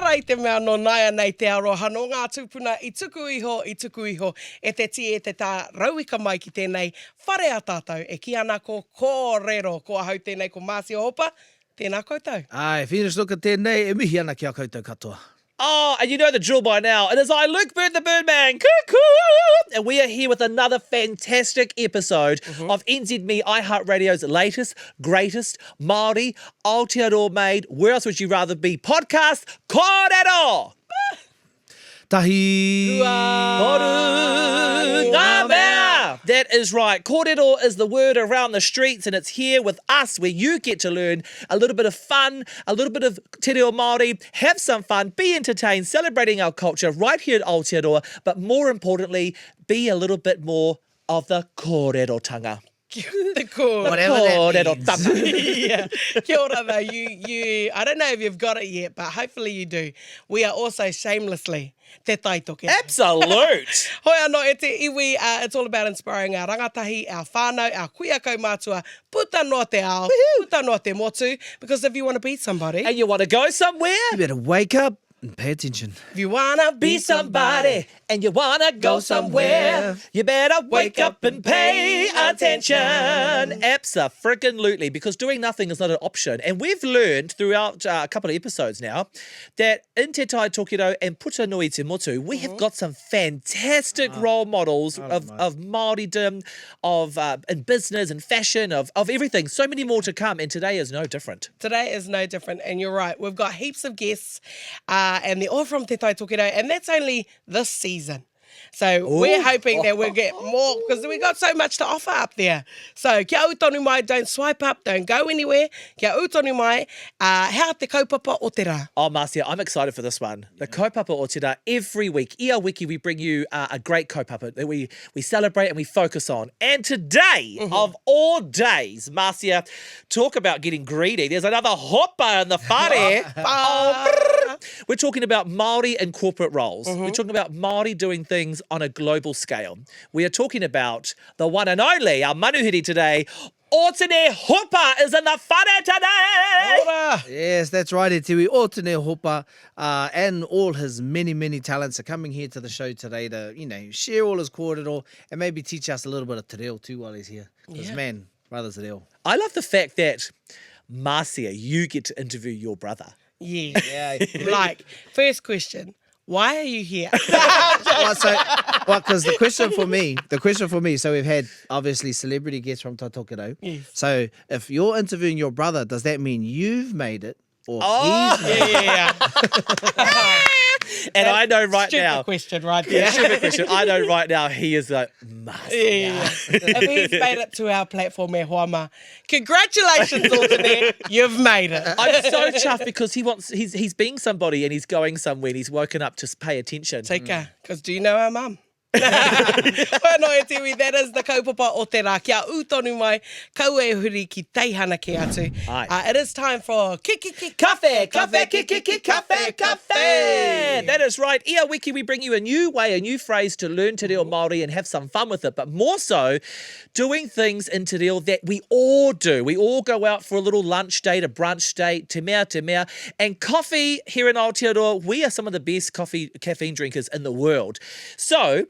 Ara I te mea no naia nei te aroha no ngā tūpuna I tuku iho, e te ti e te tā rauika mai ki tēnei whare a tātou e ki ana ko Kōrero, ko ahau tēnei ko PwC Hopa, tēnā koutou. Ai, whina stuka tēnei, e mihi ana ki a koutou katoa. Oh, and you know the drill by now. It is I, Luke Bird the Birdman. Cuckoo! And we are here with another fantastic episode of NZME iHeartRadio's latest, greatest, Māori, Aotearoa made, where else would you rather be, podcast, Kōrero! Tahi! Moru ngā mea! That is right. Kōrero is the word around the streets, and it's here with us where you get to learn a little bit of fun, a little bit of Te Reo Māori, have some fun, be entertained, celebrating our culture right here at Aotearoa, but more importantly, be a little bit more of the kōrerotanga. The core. Whatever that means. Yeah. Kia ora though, you, I don't know if you've got it yet, but hopefully you do. We are also shamelessly te taitoke. Absolute. Hoi anō, e te iwi, it's all about inspiring our rangatahi, our whānau, our kuia kaumātua, puta noa te ao, puta noa te motu, because if you want to be somebody, And you want to go somewhere? You better wake up and pay attention. if you want to Be somebody and you wanna go somewhere, you better wake up and pay attention. Abso-freaking-lutely, because doing nothing is not an option. And we've learned throughout a couple of episodes now that in Te Tai Tokiro and Puta Nui Te Motu, we have got some fantastic role models of Māoridom, of in business and fashion, of everything. So many more to come, and today is no different. Today is no different, and you're right. We've got heaps of guests, and they're all from Te Tai Tokiro, and that's only this season. So we're hoping that we'll get more, because we got so much to offer up there. So kia utonu mai, don't swipe up, don't go anywhere. Kia utonu mai, hea te kaupapa o te rā. Oh, Marcia, I'm excited for this one. The kaupapa o te rā. Every week, Ia Wiki, we bring you a great kaupapa that we celebrate and we focus on. And today, of all days, Marcia, talk about getting greedy. There's another hopa in the whare. We're talking about Māori in corporate roles. We're talking about Māori doing things on a global scale. We are talking about the one and only, our manuhiri today, Otene Hopa is in the whare today. Yes, that's right, e tiwi. Otene Hopa and all his many, many talents are coming here to the show today to, share all his kōrero and maybe teach us a little bit of te reo too while he's here. Because, man, brother's te reo. I love the fact that, Marcia, you get to interview your brother. Yeah. Like, first question, why are you here? Because the question for me, so we've had obviously celebrity guests from Tokiro. Yes. So if you're interviewing your brother, does that mean you've made it or he's made it? Yeah. And I know right Stupid now. question right there. Yeah, stupid question. I know right now he is like, Marcia. Yeah. If he's made it to our platform, e hoama, congratulations, Otene, you've made it. I'm so chuffed because he's being somebody and he's going somewhere and he's woken up to pay attention. Tika, because do you know our mum? Whanau e tiwi, that is the kaupapa o te rā. Kia utonu mai, kau e huri ki teihana ki atu. It is time for Kiki Cafe. That is right. Ia Wiki, we bring you a new way, a new phrase to learn Te Reo Māori and have some fun with it, but more so, doing things in Te Reo that we all do. We all go out for a little lunch date, a brunch date, te mea. And coffee here in Aotearoa, we are some of the best caffeine drinkers in the world. So,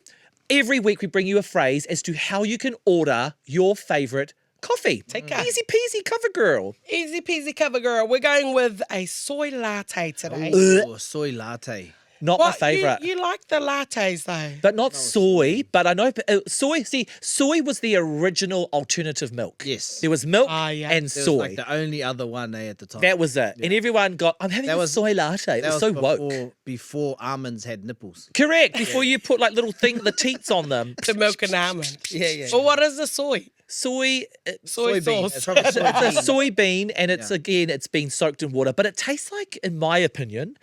every week we bring you a phrase as to how you can order your favourite coffee. Easy peasy cover girl. Easy peasy cover girl. We're going with a soy latte today. Or soy latte. Not my favourite. You like the lattes though. But not soy, but I know soy. See, soy was the original alternative milk. Yes. There was milk yeah. and It soy. was like the only other one at the time. That was it. And everyone got, I'm having a soy latte. It was so woke. Before almonds had nipples. Correct. Before you put like little the teats on them. The milk and almond. Yeah. But what is the soy? Soy Soybean. sauce. It's from a It's a soybean. soybean, and it's been soaked in water, but it tastes like, in my opinion,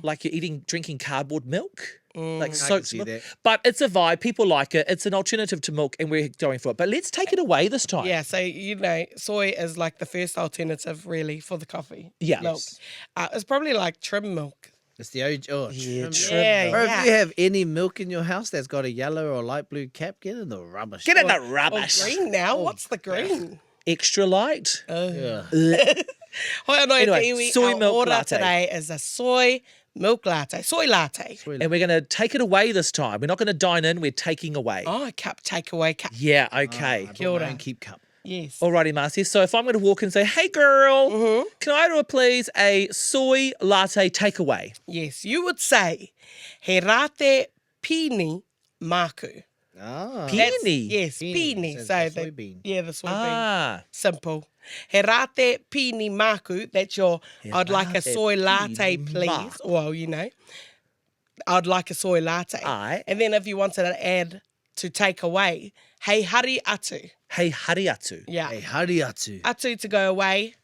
like you're drinking cardboard milk. Like soaked see milk. that. But it's a vibe. People like it. It's an alternative to milk, and we're going for it. But let's take it away this time. Yeah, so soy is like the first alternative really for the coffee. Yeah. Milk. It's probably like trim milk. It's the OG. Oh, Yeah, trim. trim Yeah, milk. Or if you have any milk in your house that's got a yellow or light blue cap, get in the rubbish. Get in the Or rubbish. green now. What's the green? Extra light. Yeah. Hoi anō Anyway, te iwi, soy our milk order latte. today is a soy Milk latte, soy latte. And we're going to take it away this time. We're not going to dine in, we're taking away. Oh, cup takeaway cup. Yeah, okay. I Kia brought ora. my own keep cup. Yes. Alrighty, Marcia. So if I'm going to walk in and say, hey, girl, can I order, please, a soy latte takeaway? Yes, you would say, he rate pini maku. Ah. That's- Peony? Yes, Peony, pini. so So it's the the soybean. Yeah, the soybean. Ah. Simple. He rate pini maku. That's your, I'd like a rate soy latte, pini please. maku. Well, I'd like a soy latte. Aye. And then if you wanted to add to take away, hei hari atu. Hey, hariatu. Yeah. Hey, hariatu. Atu to go away.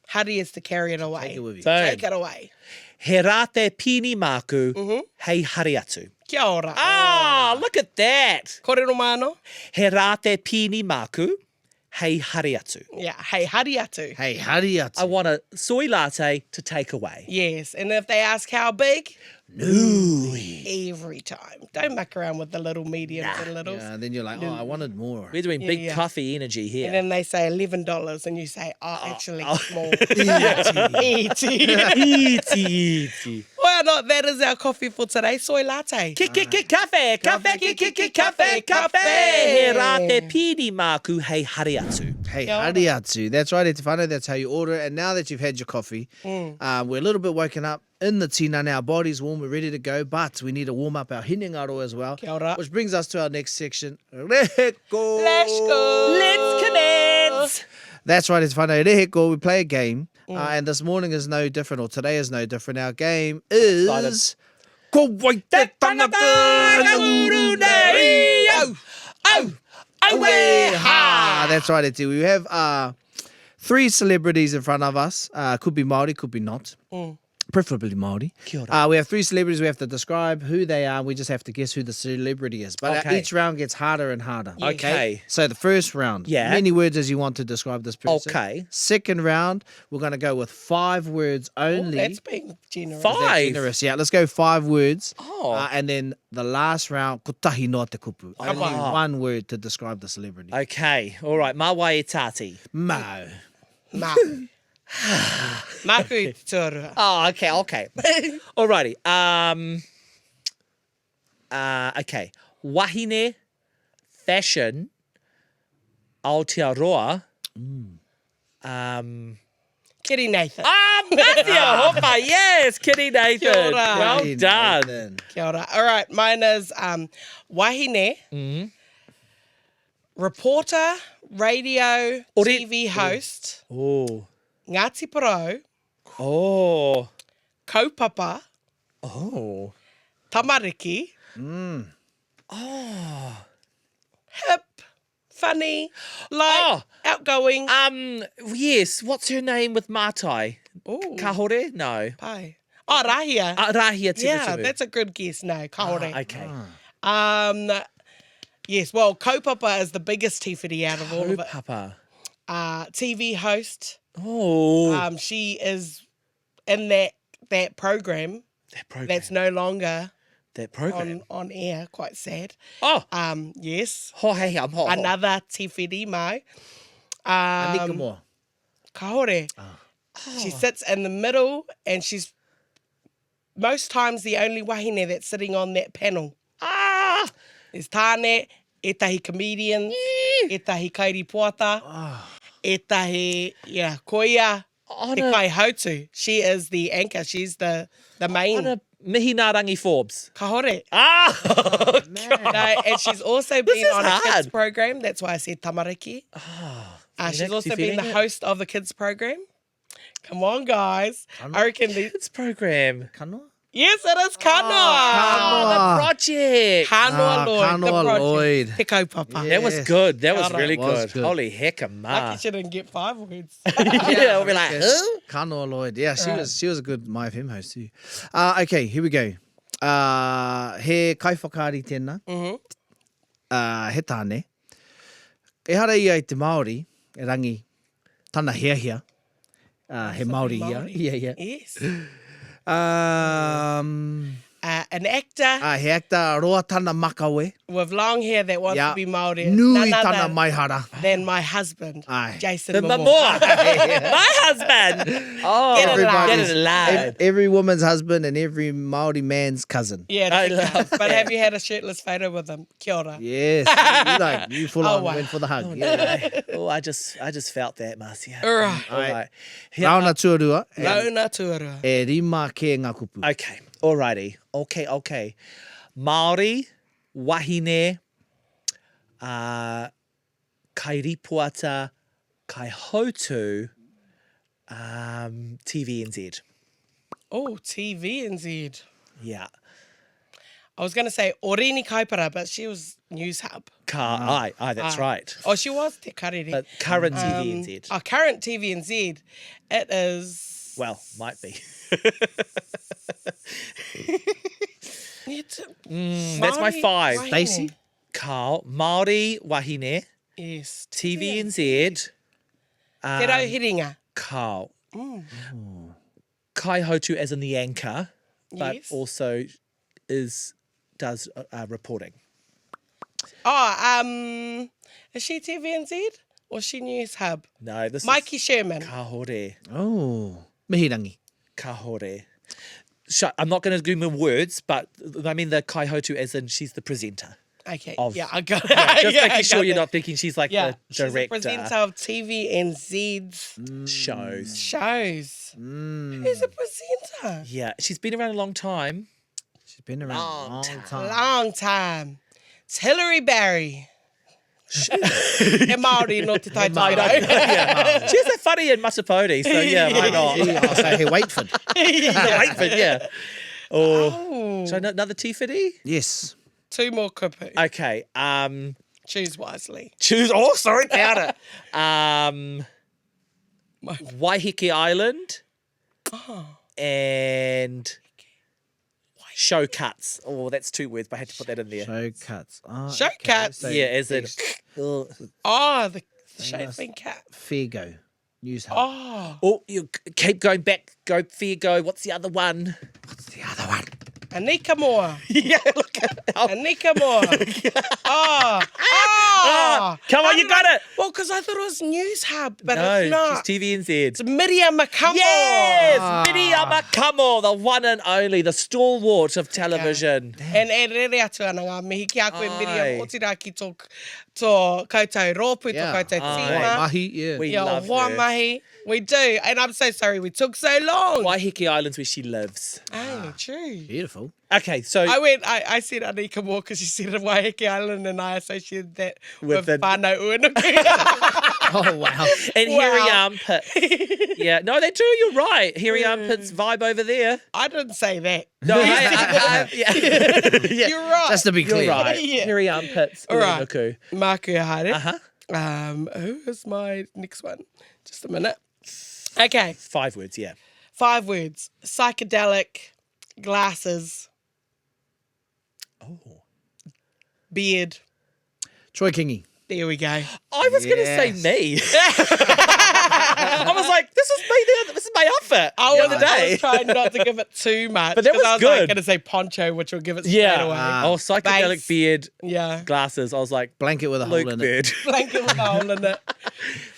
Hari is to carry it away. Take it with you. Boom. Take it away. He rate pini maku, hey, hariatu. Kia ora. Ah, look at that. Kōrero mano. He rate pini maku, hey, hariatu. Yeah, hei hari atu. Hey, hariatu. I want a soy latte to take away. Yes, and if they ask how big, Nui. every time. Don't muck around with the little mediums and littles. Yeah, and then you're like, oh, I wanted more. We're doing big yeah. coffee energy here. And then they say $11 and you say, actually, small. Eaty, eaty. Well, not that is our coffee for today. Soy latte. Cafe, cafe, cafe. He rate pini maku, hey, hariatu. Hey, Kia ora. hariatu. That's right, Etefano. That's how you order it. And now that you've had your coffee, we're a little bit woken up in the tina now. Our body's warm. We're ready to go. But we need to warm up our hinengaro as well. Kia ora. Which brings us to our next section. Reheko. Let's go. Let's commence. That's right, Etefano. Reheko. We play a game. And this morning is no different, or today is no different. Our game is... Ko wai te tangata nguru nei. Ah, that's right, Eti. We have 3 celebrities in front of us. Could be Māori, could be not. Preferably Māori. Kia ora. We have 3 celebrities. We have to describe who they are. We just have to guess who the celebrity is. But Okay. each round gets harder and harder. Okay. So the first round, Yeah. many words as you want to describe this person. Okay. Second round, we're going to go with 5 words only. That's being generous. Five. That's generous. Yeah, let's go 5 words. Oh. And then the last round, ko tahi no te kupu. Only on. 1 word to describe the celebrity. Okay, all right. Mawai e tati. Mau. Maku. Maku i te tuarua. Oh, okay. Alrighty. Okay. Wahine, fashion, Aotearoa. Kitty Nathan. Matthew Hopa, yes, Kitty Nathan. Kia ora. Well Hey, done. Nathan. Kia ora. All right, mine is wahine, reporter, radio, Ore- TV host, Oh, Ngāti Porou, oh, kaupapa, oh. tamariki, hip, funny, light, outgoing. Yes. What's her name with Mātai? Ooh, Kahore? No. pai. Oh, Rahia. Rahia Timu Yeah, Timu. that's a good guess. No, kaore. Okay. Yes, well, kaupapa is the biggest tifiti out of all of it. Papa. TV host. Oh, She is in that program that program. that's no longer that program. on air. Quite sad. Oh, Yes, ho hey, I'm hot. another tifiti mai. Anika more. Kaore. She sits in the middle, and she's most times the only wahine that's sitting on that panel. There's tāne, etahi comedians, etahi kairi puata, etahi, koia, te kai hautu. She is the anchor. She's the main. Ana mihi nā rangi Forbes. Ka hore. Ah! And she's also been is on a kids hard. program. That's why I said tamariki. She's next, also you been feeling the it? host of the kids program. Come on, guys. I reckon the... It's program. Kanoa? Yes, it is Kanoa. Oh, the project. Kanoa Lloyd. Kanoa the project. Lloyd. Te kaupapa. That was good. That was Kia ora. really Was good. good. Holy heck, Lucky ma. she didn't get 5 words. Yeah, we'll be like, Yes. huh? Kanoa Lloyd. Yeah, she was a good My FM host too. Okay, here we go. He kaiwhakaari tēnā. He tāne. E hara ia i te Māori, e rangi tana hea. He Māori ia. Yeah. Yes. an actor He actor roa tana makawe. with long hair that wants to be Māori. Nui None tana other maihara. than my husband, Aye. Jason The Momoa. Momoa. My husband. Oh, Get it alive. get it alive. Every woman's husband and every Māori man's cousin. Yeah, I check out. love But that. have you had a shirtless photo with him? Kia ora. Yes. You full on wow. went for the hug. Yeah. Oh, I just felt that, Marcia. All right. All right. Here- Rauna tuarua. Rauna tuarua. E rima ke ngā kupu. Okay. Alrighty. Okay. Māori, wahine, kai ripuata, kai hautu, TVNZ. Oh, TVNZ. Yeah. I was going to say Orini Kaipara, but she was News Hub. Aye, that's right. Oh, she was Te Karere. But current TVNZ. Our current TVNZ, it is... Well, might be. That's my Māori 5. wahine. Stacey? Carl, Māori, wahine, Yes. TVNZ, Te Reo Hiringa. Carl. Kai Hotu as in the anchor, but Yes. also does reporting. Oh, is she TVNZ or is she News Hub? No, this Mikey is Sherman. Kahore. Oh. Mihirangi. Kahore. I'm not going to do my words, but I mean the Kai Hotu as in she's the presenter. Okay, Of- yeah, I got it. Just Yeah, I making sure got you're it. not thinking she's like Yeah, the she's the director. presenter of TVNZ's Shows. shows. Who's a presenter? Yeah, she's been around a long time. She's been around a long time. Long time. It's Hillary Barry. E Māori no te taitoi Yeah. She's that funny in Matapodi, so yeah, why not? I'll say, hey, Waitford. Waitford, yeah. Oh, Oh, so another Tifidi? Yes. 2 more kupu. Okay. Choose wisely. Choose. Oh, sorry, count it. Waiheke Island and show cuts. Oh, that's 2 words, but I had to put that in there. Show cuts. Oh, Show cuts? So Yeah, as in. Oh, the shaving cat. Fair go. News Hub. Oh, Oh, you keep going back. Go fair go. What's the other one? What's the other one? Anika Moore. Yeah, look at Anika Moore. Oh. come on, you got it. Well, because I thought it was News Hub, but No, it's not. she's TVNZ. It's Miriam Makamo. Yes, Miriama Kamo, the one and only, the stalwart of television. And e rere atu ana ngā mihi ki a koe Ai. Miriam otira ki tō koutou rōpu, tō koutou tima. Mahi, yeah. We Yeah, love hoa her. mahi. We do. And I'm so sorry we took so long. Waiheke Island's where she lives. Hey, true. Beautiful. Okay, so I said Anika Moore because she said Waiheke Island and I associated that with the- whānau uanuku. Oh, wow. and Wow. hairy armpits. Yeah, no, they do. You're right. Hairy armpits vibe over there. I didn't say that. No, yeah. You're right. Just to be You're clear. right. Yeah. Hairy armpits. All right. Uanuku. Maku hare. Uh-huh. Who is my next one? Just a minute. Okay. 5 words, yeah. 5 words. Psychedelic, glasses, Oh. beard. Troy Kingy. There we go. I was going to say Yes. me. I was like, this is me there. This is my outfit I the was, other I day. was trying not to give it too much. But that 'cause was I was good. like going to say poncho, which will give it straight Yeah. away. Oh, psychedelic Base. beard, Yeah. glasses. I was like, Blanket with a hole Luke in it. Bird. Blanket with a hole in it.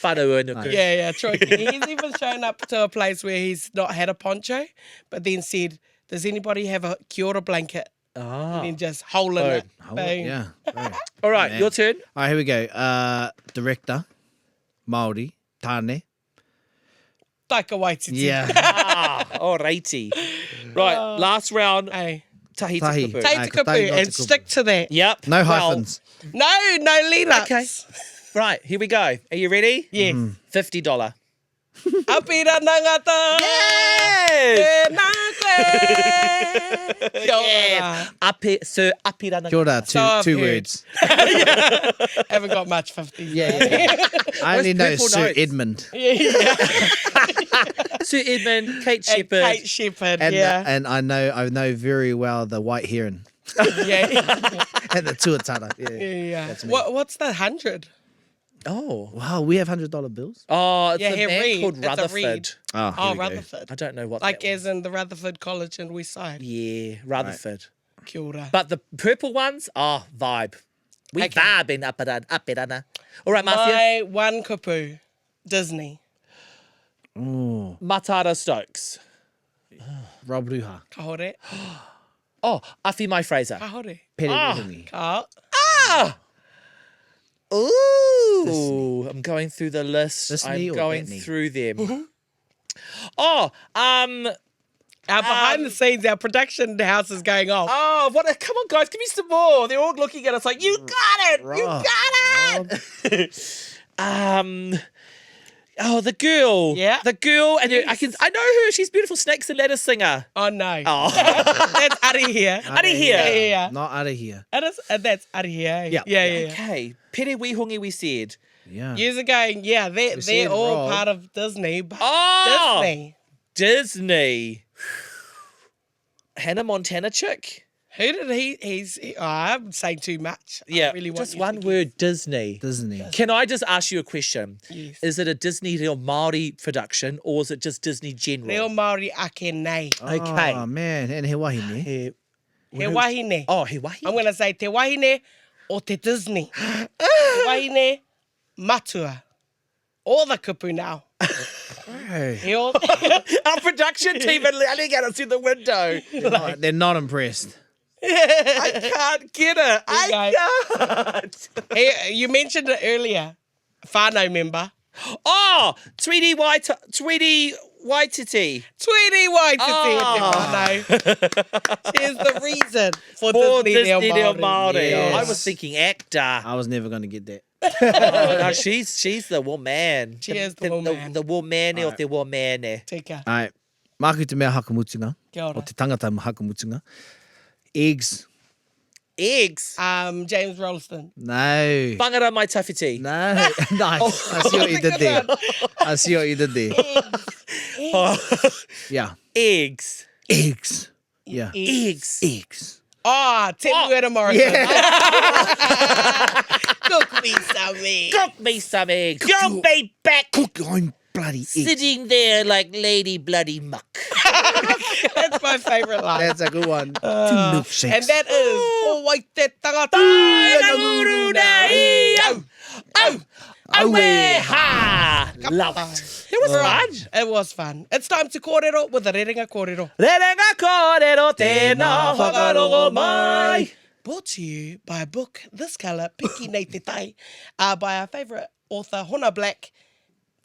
Whānau uanuku. Yeah. Troy King. He's even shown up to a place where he's not had a poncho, but then said, does anybody have a kia ora blanket? Ah. And then just hole in it. Hole Boom. it, yeah. Right. All right, Man. your turn. All right, here we go. Director, Māori, Tāne. Taika Waititi. Yeah. All righty. Right, last round. Hey. Tahi Tahi. tukupu. Take Aye, the kupu tahi no and te kupu. stick to that. Yep. No Well, hyphens. No lead ups. Okay. Right, here we go. Are you ready? Yes. $50. Apira nangata. Yes! E nā koe. Kia ora. Sir Apirana. Kia ora, So I've two heard. words. Haven't got much 50s. Yeah. I only know purple Sir notes? Edmund. Yeah. Sir Edmund, Kate And Shepherd. Kate Shepherd. And, yeah. and I know very well the white heron Yeah. and the tuatara. Yeah. Yeah. That's me. What's the 100? Oh. Wow, we have $100 bills. Oh, it's Yeah, a here, man Reed. called It's a Rutherford. Reed. Oh, here Oh, we go. Rutherford. I don't know what Like that as in the Rutherford College in West Side. Yeah, Rutherford. Kia ora. But the purple ones, vibe. We Okay. vibe in Aotearoa. All right, Marcia. My one kupu, Disney. Oh, Matara Stokes. Rob Ruha. Ka hore. Oh, Afi Mai Fraser. Ka hore. Pere Ah. Rehungi. Ka. Ooh, I'm going through the list. Disney I'm or going Disney? through them. Oh, Our behind the scenes, our production house is going off. what? Come on, guys, give me some more. They're all looking at us like, you got it, you Rob, got it. The girl. Yeah. The girl, and Yes. I know her. She's beautiful. Snakes and Ladder singer. Oh no. Oh, That's Ari here. Ari here. Yeah. Not out of here. That's Ari here. Yeah. Yeah. Okay. Pere Wihongi, we said. Yeah. Years ago, yeah, they're said all Rob. part of Disney, but Oh, Disney. Disney. Hannah Montana chick. Who did I'm saying too much. I Yeah, really want just you one to word, Disney. Disney. Can I just ask you a question? Yes. Is it a Disney Reo Māori production or is it just Disney general? Reo Māori ake nei. Okay. Oh, man. And he wahine. He Wahine. Oh, he wahine. I'm going to say te wahine o te Disney. Te wahine matua. All the kupu now. Hey. He all, Our production team are yelling at us through the window. They're not impressed. I can't get it. I can't. Hey, you mentioned it earlier. Whānau member. Oh, Tweety Waititi. Tweety Waititi Oh. te whānau. She's the reason for For Disney Reo Disney Reo Māori. Māori. Yes. I was thinking actor. I was never going to get that. No, she's the woman. She is the woman. The woman or the woman. Tika. All right. Māku te mea hakamutunga. Kia ora. O te tangata hakamutunga. Eggs. Eggs. James Rolston. No. Whangara mai tawhiti. No. Nice. I see what you did there. I see what you did there. Yeah. Eggs. Eggs. Yeah. Eggs. Eggs. Oh, Tim Wera Morrison. Cook me some eggs. Cook me some eggs. You'll be back Cook your own bloody eggs. sitting there like Lady Bloody Muck. That's my favourite line. That's a good one. 2 milkshakes. And that is O Wai Te Tangata. Aweha! Love it. It was fun. It was fun. It's time to kōrero with the Rerenga Kōrero. Rerenga kōrero tēnā whakarongo mai. Brought to you by a book this colour, Piki Nei Te Tai, by our favourite author, Hona Black.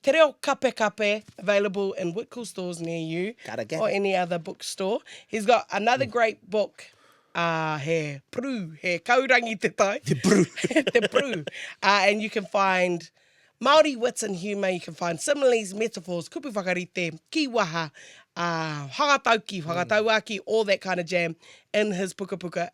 Te Reo Kape, available in Whitcool stores near you Gotta get or it. any other bookstore. He's got another great book, he kaurangi te tai. Te Pru. Te Pru. And you can find Māori wits and humour. You can find similes, metaphors, kupu whakarite, kiwaha, whakatauki, whakatauaki, all that kind of jam in his puka puka.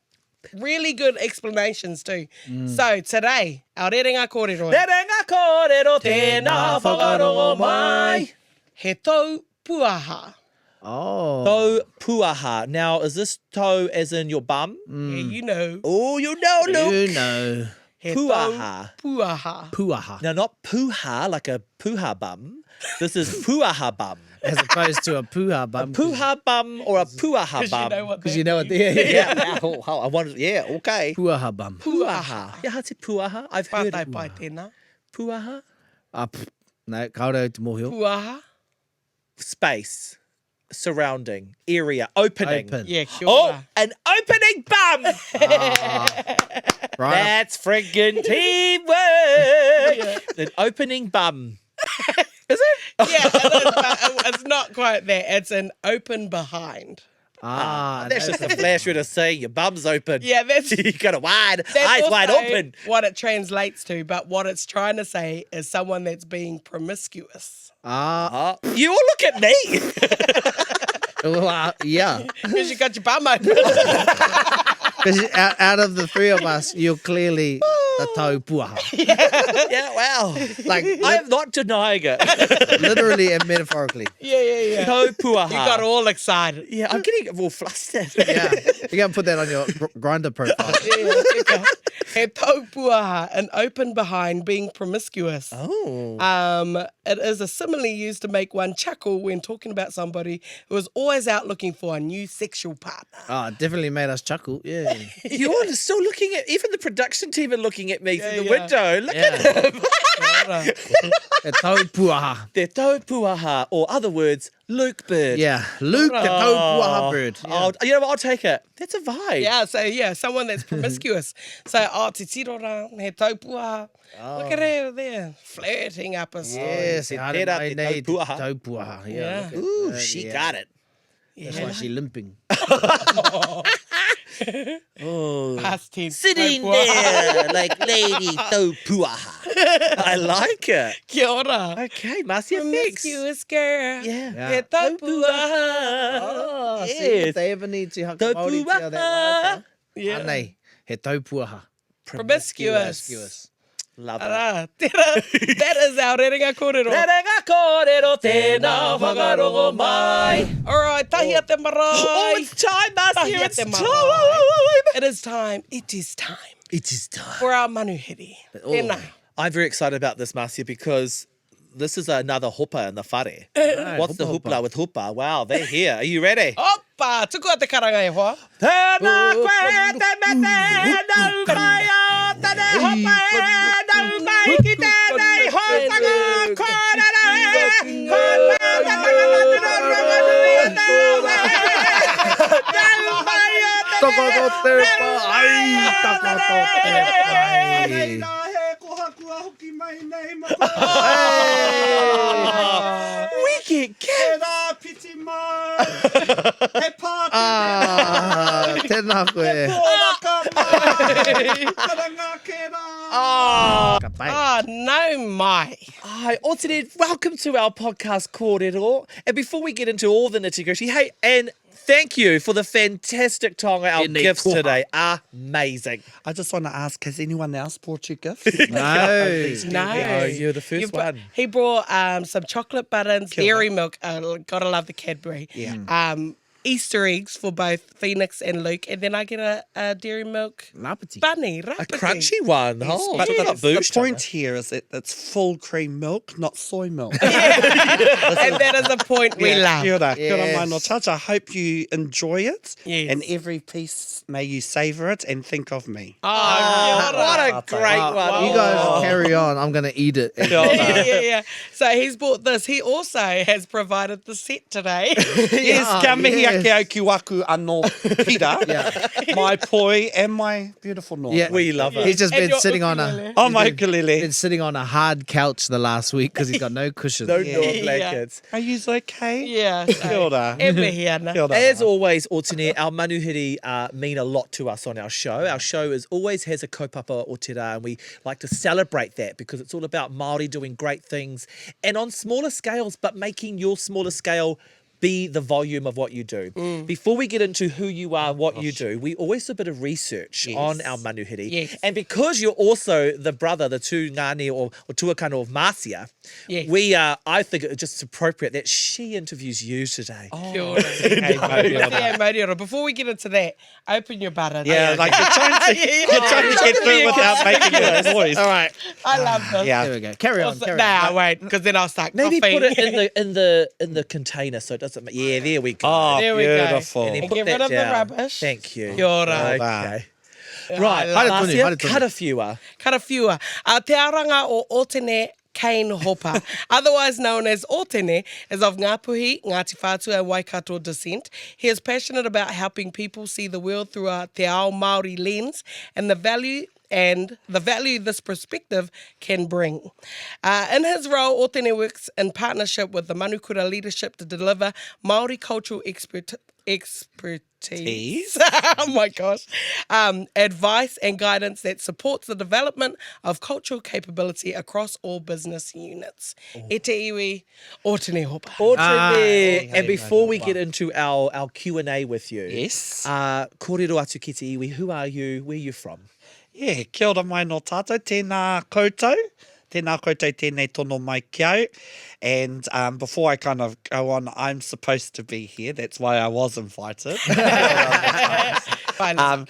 Really good explanations too. So today, our rerenga kōrero, Rerenga kōrero tēnā whakarongo mai. he tau puaha. Oh. Tau puaha. Now, is this toe as in your bum? Yeah, you know. Oh, you know, Luke. You know. He Puaha. tau puaha. Puaha. Now, not puha like a puha bum. This is puaha bum. As opposed to a puha bum. Puha bum or a puaha Because bum. you know what Because that you know what means. they Yeah, I wanted. Yeah, okay. Puaha bum. Puaha. Yeah, hati puaha. I've heard Pātai it. pai tēnā. Puaha. No, kaore te mōhio. Puaha. Space. Surrounding. Area. Opening. Open. Yeah, kia Oh, ora. an opening bum. Right. That's friggin' teamwork. An opening bum. Is it? Yeah, it is, but it's not quite that. It's an open behind. That's just a flash way to say your bum's open. Yeah, that's You got a wide, that's eyes wide also open. what it translates to, but what it's trying to say is someone that's being promiscuous. You all look at me. Yeah. Because you got your bum open. Because out of the three of us, you're clearly the taupuaha. Yeah, wow. Like, I am not denying it. literally and metaphorically. Yeah. Taupuaha. You got all excited. Yeah, I'm getting all flustered. Yeah. You're going to put that on your Grindr profile. He taupuaha, an open behind being promiscuous. Oh. It is a simile used to make one chuckle when talking about somebody who is always out looking for a new sexual partner. Oh, it definitely made us chuckle. Yeah. You're still looking at, even the production team are looking at me through the Yeah. window. Look Yeah. at him. The taupuaha. They're taupuaha, or other words, Luke bird. Yeah. Luke, the taupuaha bird. Yeah. You know what? I'll take it. That's a vibe. Yeah, someone that's promiscuous. So, te tirora, he taupuaha. Look at her there, flirting up a side. Yes, Te I tera don't te need taupuaha. taupuaha. Yeah. Yeah. look at Ooh, that, she yeah. got it. That's why she's limping. Oh. Past tense. Sitting taupuaha. there like Lady Taupuaha. I like it. Kia ora. Okay, Marcia, thanks. Promiscuous girl. Yeah. He taupuaha. Oh, see, Yes. if they ever need to haka Māori tell that wata. Yeah. Anei, he taupuaha. Promiscuous. Love it. Ara, that is our rerenga kōrero. Rerenga kōrero tēnā whakarongo mai. All right, tahi a te marae. Oh, it's time, Marcia. Tahi a It's te time. marae. It is time. It is time It is time. for our manuhiri. Tēnā. I'm very excited about this, Marcia, because this is another hopa in the whare. What's the hopa, hoopla with hopa? Wow, they're here. Are you ready? Opa, tuku a te karanga e hoa. Tēnā koe te mete, nau kai o tēne hopa e, nau mai ki tēnei hōtanga kōrero e, ko tēnā whakarongo nui e tēnei e, nau mai o tēne, Toko te pai, toko te pai. we get gifts. Ah, tēnā koe. Oh. Ka pai. Ah, no mai. Hi, Otene, welcome to our podcast, Kōrero. And before we get into all the nitty-gritty, hey, and thank you for the fantastic tonga, our Tēnei gifts koha. today. Amazing. I just want to ask, has anyone else brought you gifts? No. No. you're the first You've got- one. He brought some chocolate buttons, dairy milk. Gotta love the Cadbury. Yeah. Easter eggs for both Phoenix and Luke, and then I get a dairy milk Napati. bunny. A rapati. crunchy one. Oh, But yeah, the point here is that it's full cream milk, not soy milk. And that is a point we love. Kia ora, kia ora Yes. mai no tacha. I hope you enjoy it. Yes. And every piece, may you savour it and think of me. Oh, what a great one. You guys carry on. I'm going to eat it. yeah. So he's bought this. He also has provided the set today. Yes, kia mihi yes. ake au ki waku anō pira, my poi and my beautiful no. Yeah. We love it. He's just And been your sitting on ukulele. a... Oh, my ukulele. Been sitting on a hard couch the last week because he's got no cushion. No Yeah. door blankets. Are you okay? Yeah. Kia ora. E mihi ana. Kia ora. As always, Otene, our manuhiri mean a lot to us on our show. Our show always has a kaupapa o te rā, and we like to celebrate that because it's all about Māori doing great things and on smaller scales, but making your smaller scale be the volume of what you do. Before we get into who you are, what you do, we always do a bit of research on our manuhiri. Yes. And because you're also the brother, the tū ngāne or tuakana of Marcia, Yes. we I think it's just appropriate that she interviews you today. Kia ora. Yeah, Moriora. Before we get into that, open your button. Yeah, like you're trying to get through it without making a noise. All right. I love this. Yeah. There we go. Carry on. Carry on. Nah, wait, because then I'll start Maybe coughing. put it in the container so it doesn't. Yeah, there we go. Oh, There we go. beautiful. and then And put get that rid of the down. rubbish. Thank you. Kia ora. Okay. I Right, love Haere tonu, Marcia, haere tonu. cut a fewer. Karawhiua. Te aranga o Otene Kane Hopa, otherwise known as Otene, is of Ngāpuhi, Ngāti Whātua and Waikato descent. He is passionate about helping people see the world through a Te Ao Māori lens and the value this perspective can bring. In his role, Otene works in partnership with the Manukura leadership to deliver Māori cultural expertise. Oh my gosh. Advice and guidance that supports the development of cultural capability across all business units. E te iwi, Otene Hopa. Otene. And before we get into our Q&A with you, Yes. Kōrero atu ki te iwi, who are you? Where are you from? Yeah, kia ora mai no tātou, tēnā koutou. Tēnā koutou tēnei tono mai ki au. And before I kind of go on, I'm supposed to be here. That's why I was invited. Fine. Nah.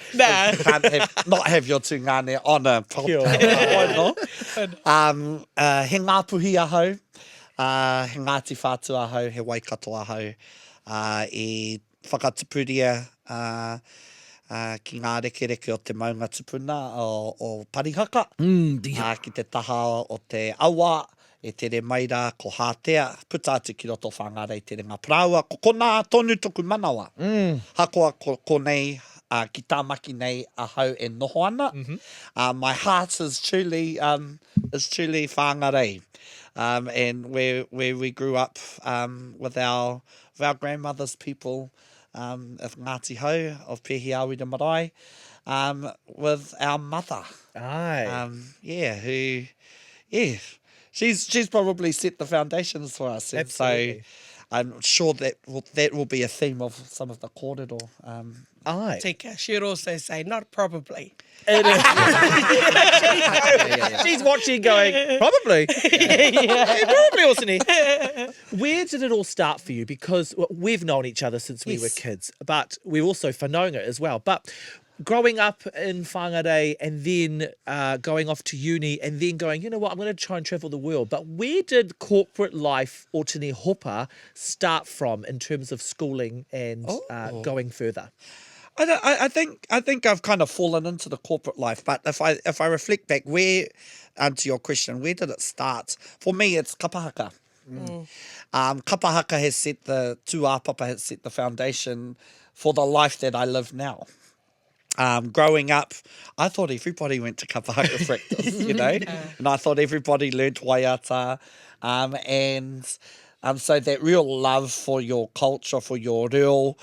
Can't not have your tūngane on a podcast. He ngāpuhi ahau, he ngāti whātua ahau, he waikato ahau, e whakatupuria ki ngā rekereke o te maunga tupuna o Parihaka. Ki te taha o te awa, e tere maira ko Hātea, puta atu ki roto whangarei tere ngā praua, ko kona tonu tuku manawa. Hakoa ko nei, ki tāmaki nei ahau e noho ana. My heart is truly whangarei. And where we grew up with our grandmothers, people of Ngāti Hau, of Pehiawi Marae, with our mother. She's probably set the foundations for us. And so I'm sure that will be a theme of some of the kōrero. Tika, she'd also say, not probably. It is. She's watching going, probably. Probably, wasn't he? Where did it all start for you? Because we've known each other since we were kids, but we're also whanaunga as well. But growing up in whangarei and then going off to uni and then going, you know what, I'm going to try and travel the world. But where did corporate life, Otene Hopa, start from in terms of schooling and going further? I think I've kind of fallen into the corporate life, but if I reflect back, where to your question, where did it start? For me, it's Kapa Haka. Kapa Haka has set the tūāpapa has set the foundation for the life that I live now. Growing up, I thought everybody went to Kapa Haka practice, you know, and I thought everybody learnt waiata, and so that real love for your culture, for your reo,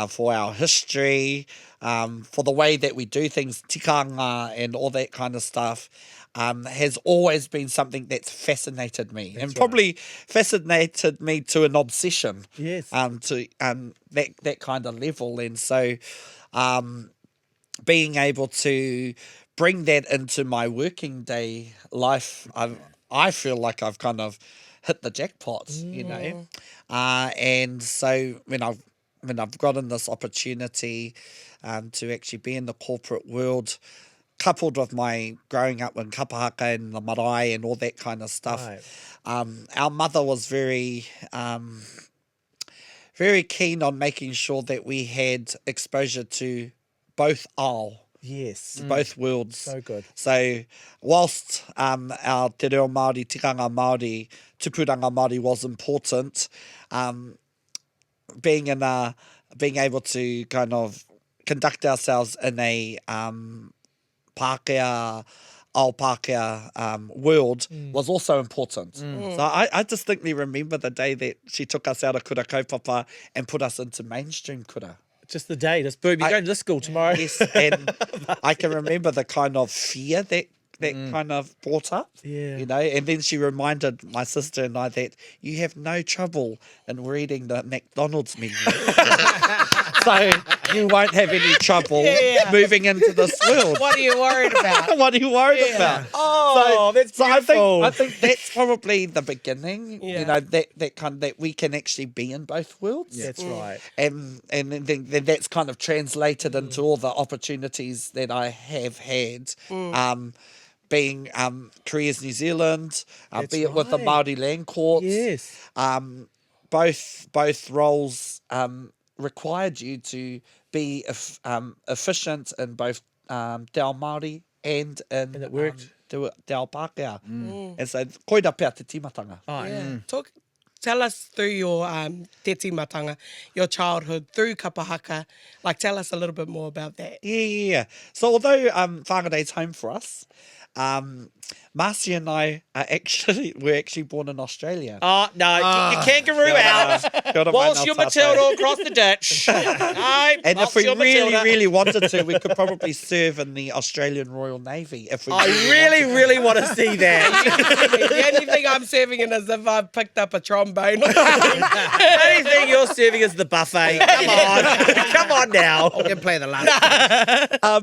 for our history, for the way that we do things, tikanga and all that kind of stuff, has always been something that's fascinated me. That's and probably fascinated me to an obsession. Yes. To that kind of level. And so being able to bring that into my working day life, I feel like I've kind of hit the jackpot, you know. And so when I've gotten this opportunity to actually be in the corporate world, coupled with my growing up in Kapa Haka and the marae and all that kind of stuff, our mother was very keen on making sure that we had exposure to both ao. Yes. Both worlds. So good. So whilst our Te Reo Māori, tikanga Māori, tupuranga Māori was important, being able to kind of conduct ourselves in a Pākehā, ao Pākehā world was also important. So I distinctly remember the day that she took us out of kura kaupapa and put us into mainstream kura. Just the day, just boom, you're going to this school tomorrow. Yes, and I can remember the kind of fear that kind of brought up, you know, and then she reminded my sister and I that you have no trouble in reading the McDonald's menu. So you won't have any trouble moving into this world. What are you worried about? What are you worried about? Oh, that's beautiful. I think that's probably the beginning, you know, that we can actually be in both worlds. That's right. And then that's kind of translated into all the opportunities that I have had. Being Careers New Zealand, be it with the Māori Land Court. Yes. Both roles required you to be efficient in both Te Ao Māori and it worked. Te Ao Pākehā. And so, koira pēr te timatanga. Tell us through your te timatanga, your childhood, through Kapa Haka. Like, tell us a little bit more about that. Yeah. So although whangarei's home for us, Marcy and I were actually born in Australia. Oh, no, get your kangaroo out. Kia ora, Whilst mana your tātou. Matilda across the ditch. No, And if whilst we your really, Matilda. really wanted to, we could probably serve in the Australian Royal Navy. If we I really, really want to see that. The only thing I'm serving in is if I've picked up a trombone. The only thing you're serving is the buffet. Come on. Come on now. You can play the lunch.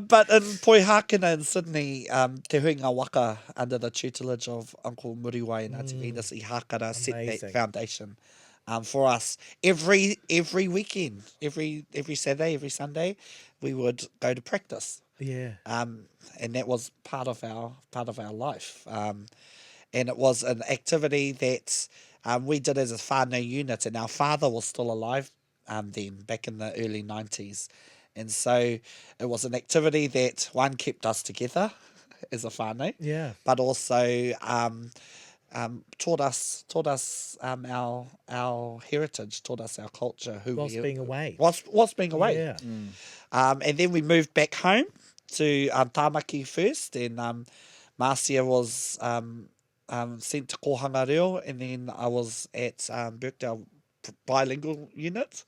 But in Poihakena in Sydney, Te Huinga Waka, under the tutelage of Uncle Muriwai and Auntie Venus I Hakara, set Amazing. that foundation for us. Every weekend, every Saturday, every Sunday, we would go to practice. Yeah. And that was part of our life. And it was an activity that we did as a whānau unit, and our father was still alive then, back in the early 90s. And so it was an activity that, one, kept us together as a whānau, Yeah. but also taught us our heritage, taught us our culture. Whilst being away. Whilst being away. Yeah. And then we moved back home to Tāmaki first, and Marcia was sent to Kohanga Reo, and then I was at Birkdale bilingual unit,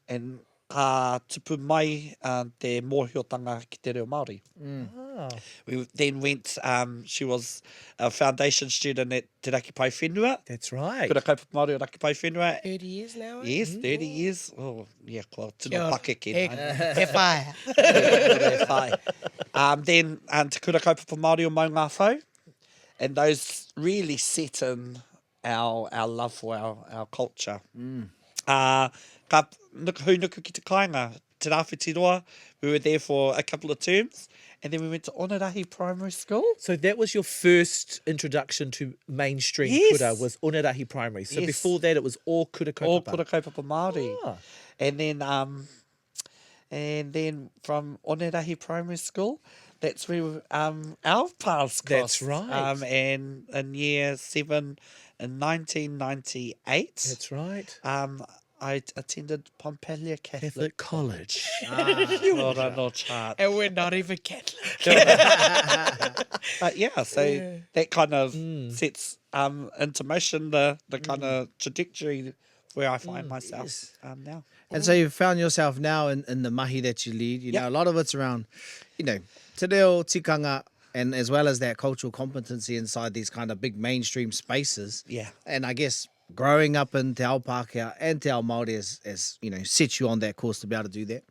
and tupu mai te mōhiotanga ki Te Reo Māori. Oh. We then went, she was a foundation student at Te Raki Pai Whenua. That's right. Kura kaupapa Māori o Raki Pai Whenua. 30 years now. Yes, 30 years. Oh, yeah, well, tino Kia pake ke. He whaia. Then te kura kaupapa Māori o Maunga Whau. And those really set in our love for our culture. Ka hunuku ki te kāinga, Te Rāwhiti we were there for a couple of terms, and then we went to Onerahi Primary School. So that was your first introduction to mainstream Yes. kura, was Onerahi Primary. So Yes. before that, it was all kura kaupapa. All kura kaupapa Māori. Ah. And then from Onerahi Primary School, that's where our paths crossed. That's right. And in year 7, in 1998, That's right. I attended Pompelia Catholic. Catholic College. Ora no chart. And we're not even Catholic. But yeah, so that kind of sets into motion the kind of trajectory where I find myself now. And so you've found yourself now in the mahi that you lead. You know, a lot of it's around, te reo, tikanga, and as well as that cultural competency inside these kind of big mainstream spaces. Yeah. And I guess growing up in Te Ao Pākehā and Te Ao Māori has set you on that course to be able to do that.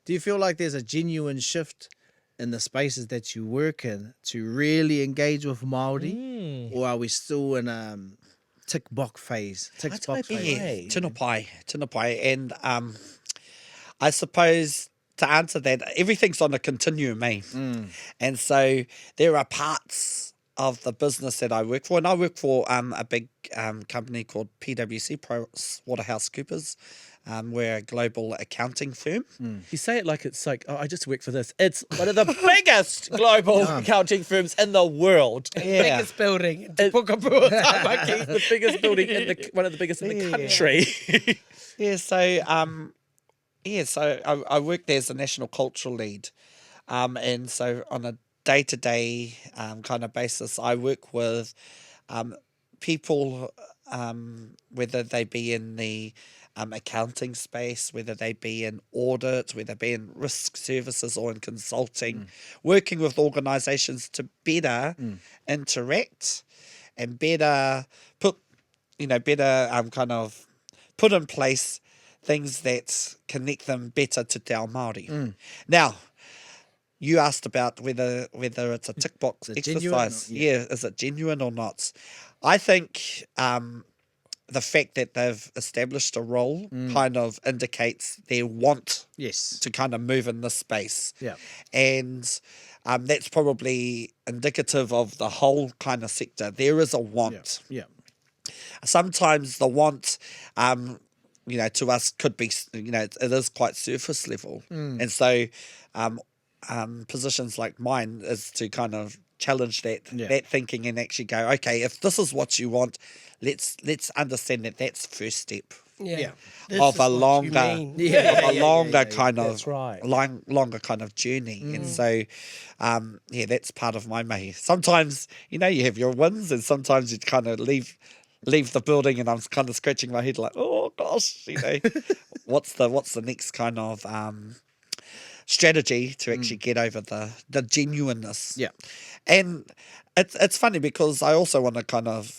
Do you feel like there's a genuine shift in the spaces that you work in to really engage with Māori? Or are we still in a tick box phase? Yeah, tino pai. And I suppose to answer that, everything's on a continuum, eh? And so there are parts of the business that I work for, and I work for a big company called PwC, PricewaterhouseCoopers. We're a global accounting firm. You say it like it's like, oh, I just work for this. It's one of the biggest global accounting firms in the world. Yeah. Biggest building in Te Pukapua, Tāmaki. The biggest building one of the biggest in the country. Yeah, so I work there as a national cultural lead. And so on a day-to-day kind of basis, I work with people, whether they be in the accounting space, whether they be in audit, whether they be in risk services or in consulting, working with organisations to better interact and better put in place things that connect them better to Te Ao Māori. Now, you asked about whether it's a tick box Is it genuine exercise. or- Yeah, is it genuine or not? I think the fact that they've established a role kind of indicates their want Yes. to kind of move in this space. Yeah. And that's probably indicative of the whole kind of sector. There is a want. Yeah. Sometimes the want, to us could be, it is quite surface level. And so positions like mine is to kind of challenge that thinking and actually go, okay, if this is what you want, let's understand that that's the first step Yeah. of This a is what you longer, mean. longer kind of, That's right. longer kind of journey. And so, that's part of my mahi. Sometimes, you have your wins, and sometimes you kind of leave the building, and I'm kind of scratching my head like, oh gosh, what's the next kind of strategy to actually get over the genuineness. Yeah. And it's funny because I also want to kind of,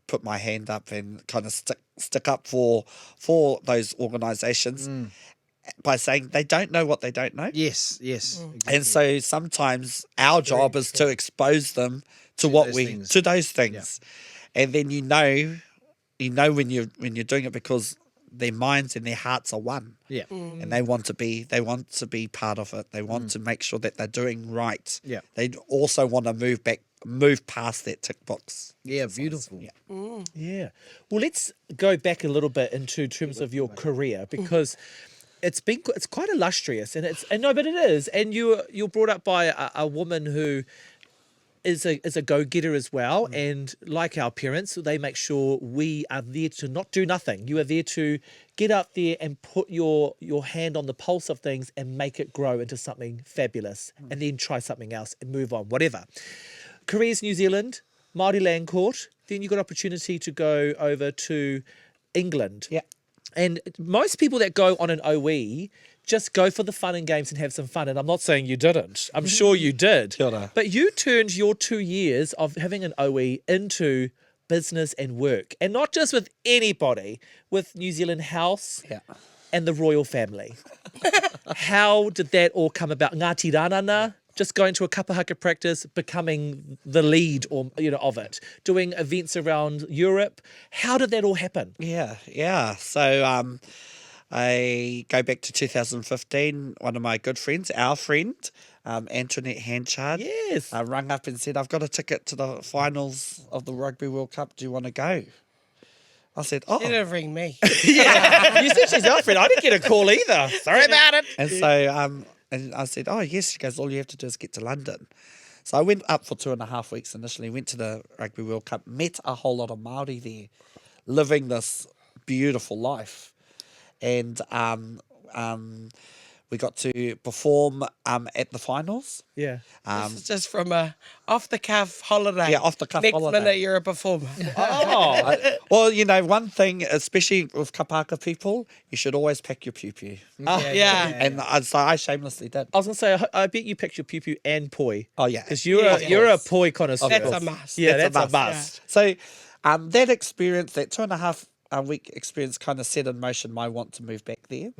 put my hand up and kind of stick up for those organisations by saying they don't know what they don't know. Yes. And so sometimes our job is to expose them to those things. And then you know when you're doing it because their minds and their hearts are one. Yeah. And they want to be part of it. They want to make sure that they're doing right. Yeah. They also want to move past that tick box. Yeah, beautiful. Yeah. Yeah. Well, let's go back a little bit into terms of your career, because it's quite illustrious, but it is. And you're brought up by a woman who is a go-getter as well, and like our parents, they make sure we are there to not do nothing. You are there to get up there and put your hand on the pulse of things and make it grow into something fabulous, and then try something else and move on, whatever. Careers New Zealand, Māori Land Court, then you got opportunity to go over to England. Yeah. And most people that go on an OE just go for the fun and games and have some fun. And I'm not saying you didn't. I'm sure you did. Kia ora. But you turned your 2 years of having an OE into business and work. And not just with anybody, with New Zealand House and the royal family. How did that all come about? Ngāti Rānana, just going to a Kapa Haka practice, becoming the lead of it, doing events around Europe. How did that all happen? Yeah. So I go back to 2015. One of my good friends, our friend, Antoinette Hanchard, Yes. rang up and said, I've got a ticket to the finals of the Rugby World Cup. Do you want to go? I said, She didn't ring me. Yeah. You said she's our friend. I didn't get a call either. Sorry about it. And so and I said, oh, yes. She goes, all you have to do is get to London. So I went up for 2.5 weeks initially, went to the Rugby World Cup, met a whole lot of Māori there, living this beautiful life. And we got to perform at the finals. Yeah. This is just from a off-the-cuff holiday. Yeah, off-the-cuff Next holiday. minute, you're a performer. Oh. Well, one thing, especially with Kapa Haka people, you should always pack your pew-pew. Yeah. And so I shamelessly did. I was going to say, I bet you picked your pew-pew and poi. Oh, yeah. Because you're a poi connoisseur. That's a must. Yeah, That's that's a a must. So that experience, that 2.5 week experience kind of set in motion my want to move back there.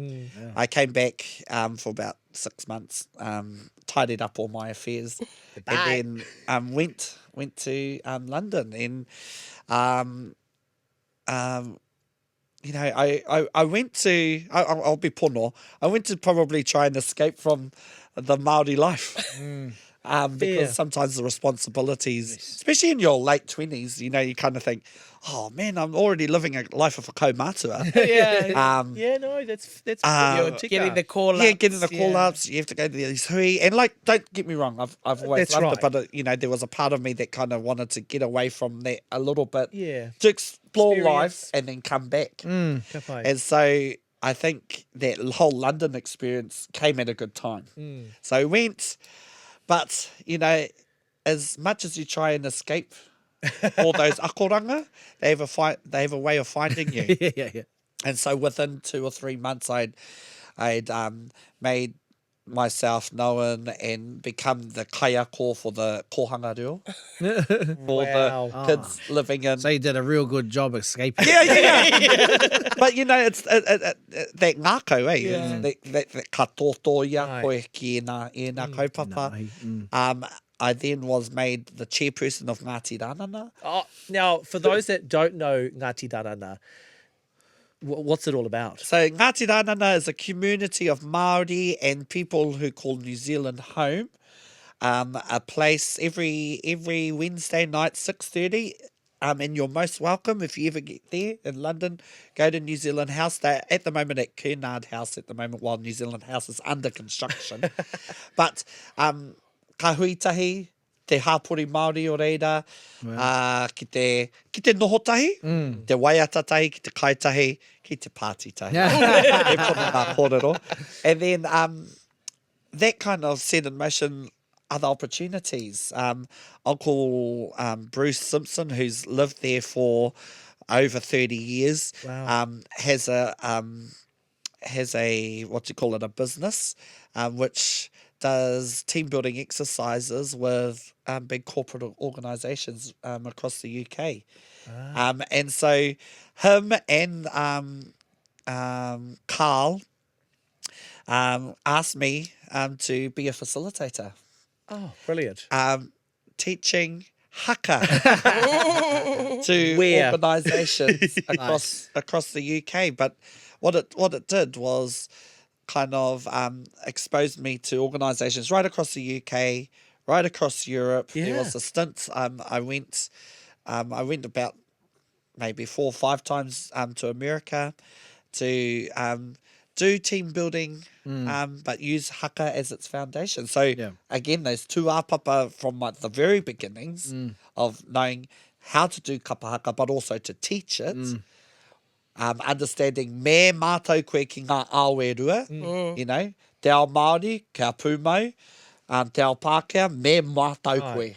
I came back for about 6 months, tidied up all my affairs, and then went to London. And I went to, I'll be pono, I went to probably try and escape from the Māori life. Because sometimes the responsibilities, especially in your late 20s, you kind of think, oh man, I'm already living a life of a kaumātua. Yeah, no, that's You're getting the call-ups. Yeah, getting the call-ups. You have to go to these hui. And don't get me wrong, I've always That's loved right. it. But, there was a part of me that kind of wanted to get away from that a little bit. Yeah. To explore Experience. life and then come back. Kapai. And so I think that whole London experience came at a good time. So I went, but, as much as you try and escape all those akoranga, they have a way of finding you. Yeah. And so within 2 or 3 months, I'd made myself known and become the kaiako for the kōhanga reo for the kids living in. So you did a real good job escaping. Yeah. But it's that ngākau, that katotoia koe ki e nā kaupapa. I then was made the chairperson of Ngāti Rānana. Oh, now, for those that don't know Ngāti Rānana, what's it all about? So Ngāti Rānana is a community of Māori and people who call New Zealand home. A place every Wednesday night, 6:30. And you're most welcome if you ever get there in London. Go to New Zealand House. They're at the moment at Cunard House at the moment while New Zealand House is under construction. But ka huitahi, te hapori Māori o reira, ki te nohotahi, te waiata-tahi, ki te kaitahi, ki te pāti-tahi. E pono ngā kōrero. And then that kind of set in motion other opportunities. Uncle Bruce Simpson, who's lived there for over 30 years, has a what you call it, a business, which does team building exercises with big corporate organisations across the UK. And so him and Carl asked me to be a facilitator. Oh, brilliant. Teaching haka to Where? organisations across the UK. But what it did was kind of exposed me to organisations right across the UK, right across Europe. Yeah. There was a stint I went about maybe 4 or 5 times to America to do team building, but use haka as its foundation. So again, those two āpapa from like the very beginnings of knowing how to do kapa haka, but also to teach it. Understanding me mātou koe ki ngā aoerua, you know, te ao Māori, kia pūmau, te ao Pākehā, me mātou koe.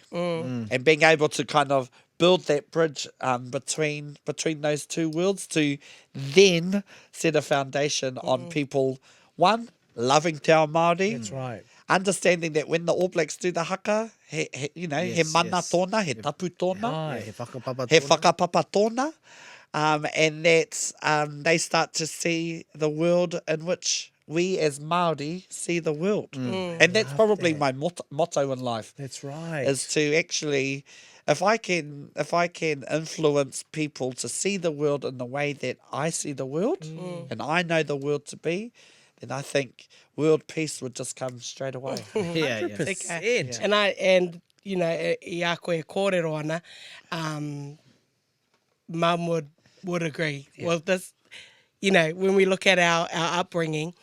And being able to kind of build that bridge between those two worlds to then set a foundation on people, one, loving te ao Māori. That's right. Understanding that when the All Blacks do the haka, he mana tōna, he tapu tōna, He whakapapa he tōna. whakapapa tōna. And that they start to see the world in which we as Māori see the world. And that's probably my motto in life. That's right. Is to actually, if I can influence people to see the world in the way that I see the world, and I know the world to be, then I think world peace would just come straight away. Yeah. 100%. And you know, i a koe kōrero ana, Mum would agree. Well, this, you know, when we look at our upbringing,